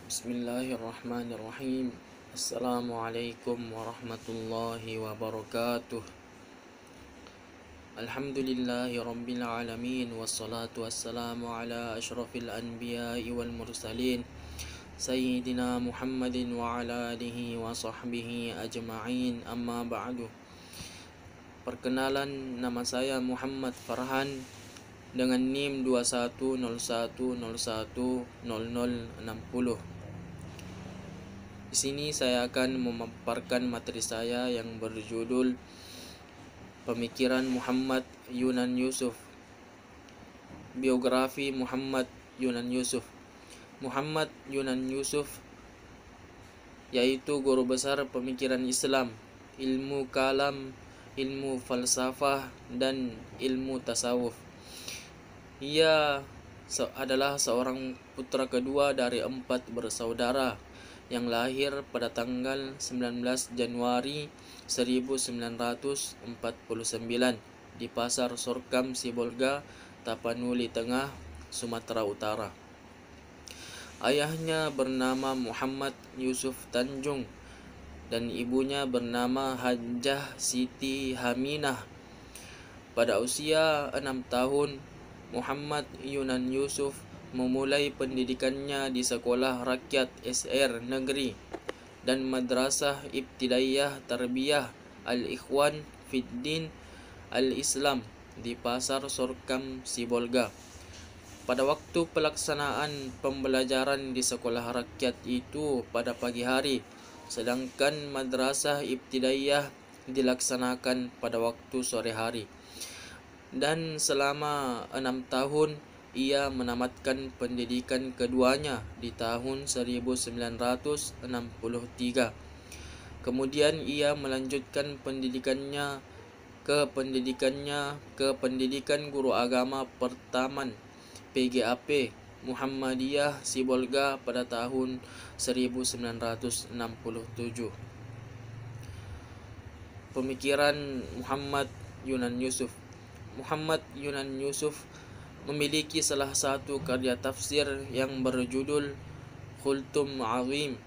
Bismillahirrahmanirrahim. Assalamualaikum warahmatullahi wabarakatuh. Alhamdulillahi rabbil alamin. Wassalatu wassalamu ala ashrafil anbiya'i wal mursalin Sayyidina Muhammadin wa ala alihi wa sahbihi ajma'in. Amma ba'du. Perkenalan, nama saya Muhammad Farhan dengan NIM 2101010060. Di sini saya akan memaparkan materi saya yang berjudul Pemikiran Muhammad Yunan Yusuf. Biografi Muhammad Yunan Yusuf. Muhammad Yunan Yusuf yaitu guru besar pemikiran Islam, ilmu kalam, ilmu falsafah, dan ilmu tasawuf. Ia adalah seorang putra kedua dari 4 bersaudara yang lahir pada tanggal 19 Januari 1949 di Pasar Sorkam, Sibolga, Tapanuli Tengah, Sumatera Utara. Ayahnya bernama Muhammad Yusuf Tanjung dan ibunya bernama Hajjah Siti Haminah. Pada usia 6 tahun, Muhammad Yunan Yusuf memulai pendidikannya di Sekolah Rakyat SR Negeri dan Madrasah Ibtidaiyah Tarbiyah Al-Ikhwan Fiddin Al-Islam di Pasar Sorkam, Sibolga. Pada waktu pelaksanaan pembelajaran di sekolah rakyat itu pada pagi hari, sedangkan Madrasah Ibtidaiyah dilaksanakan pada waktu sore hari. Dan selama 6 tahun ia menamatkan pendidikan keduanya di tahun 1963. Kemudian ia melanjutkan pendidikannya ke pendidikan guru agama pertaman PGAP Muhammadiyah Sibolga pada tahun 1967. Pemikiran Muhammad Yunan Yusuf. Muhammad Yunan Yusuf memiliki salah satu karya tafsir yang berjudul Khultum Azim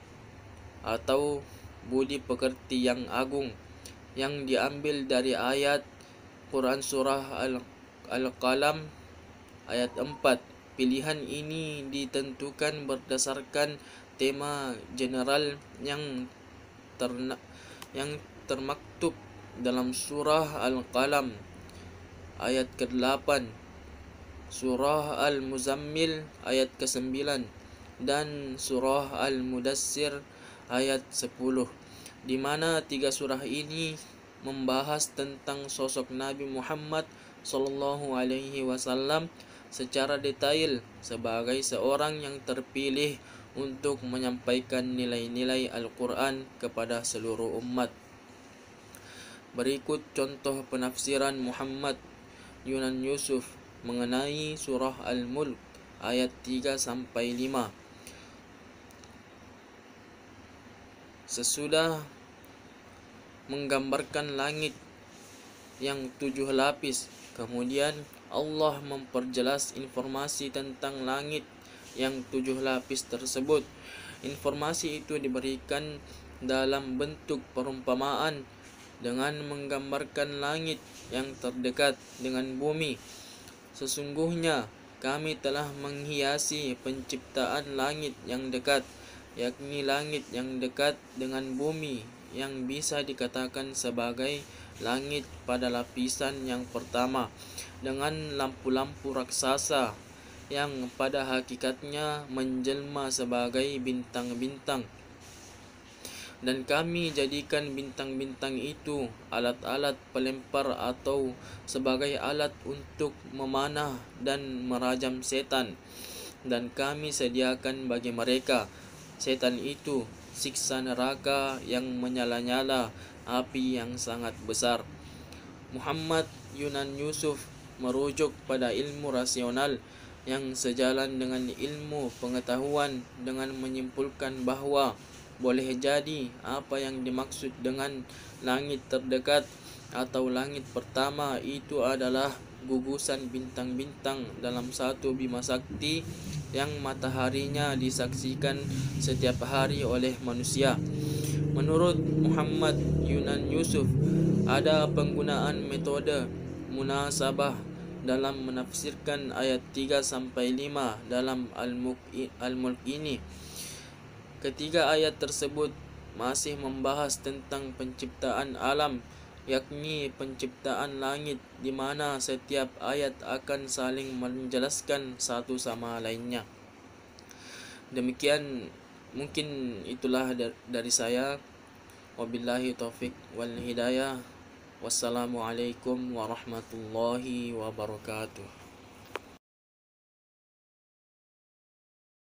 atau Budi Pekerti yang Agung, yang diambil dari ayat Quran Surah Al-Qalam ayat 4. Pilihan ini ditentukan berdasarkan tema general yang termaktub dalam Surah Al-Qalam ayat ke-8, Surah Al-Muzammil ayat ke-9, dan Surah Al-Mudassir ayat 10, di mana 3 surah ini membahas tentang sosok Nabi Muhammad SAW secara detail sebagai seorang yang terpilih untuk menyampaikan nilai-nilai Al-Quran kepada seluruh umat. Berikut contoh penafsiran Muhammad Yunan Yusuf mengenai surah Al-Mulk ayat 3-5. Sesudah menggambarkan langit yang 7 lapis, kemudian Allah memperjelas informasi tentang langit yang 7 lapis tersebut. Informasi itu diberikan dalam bentuk perumpamaan dengan menggambarkan langit yang terdekat dengan bumi. Sesungguhnya kami telah menghiasi penciptaan langit yang dekat, yakni langit yang dekat dengan bumi, yang bisa dikatakan sebagai langit pada lapisan yang pertama, dengan lampu-lampu raksasa yang pada hakikatnya menjelma sebagai bintang-bintang. Dan kami jadikan bintang-bintang itu alat-alat pelempar atau sebagai alat untuk memanah dan merajam setan. Dan kami sediakan bagi mereka, setan itu, siksa neraka yang menyala-nyala, api yang sangat besar. Muhammad Yunan Yusuf merujuk pada ilmu rasional yang sejalan dengan ilmu pengetahuan dengan menyimpulkan bahwa boleh jadi apa yang dimaksud dengan langit terdekat atau langit pertama itu adalah gugusan bintang-bintang dalam satu Bima Sakti yang mataharinya disaksikan setiap hari oleh manusia. Menurut Muhammad Yunan Yusuf, ada penggunaan metode munasabah dalam menafsirkan ayat 3-5 dalam Al-Mulk ini. Ketiga ayat tersebut masih membahas tentang penciptaan alam, yakni penciptaan langit, di mana setiap ayat akan saling menjelaskan satu sama lainnya. Demikian, mungkin itulah dari saya. Wabillahi taufik wal hidayah. Wassalamualaikum warahmatullahi wabarakatuh.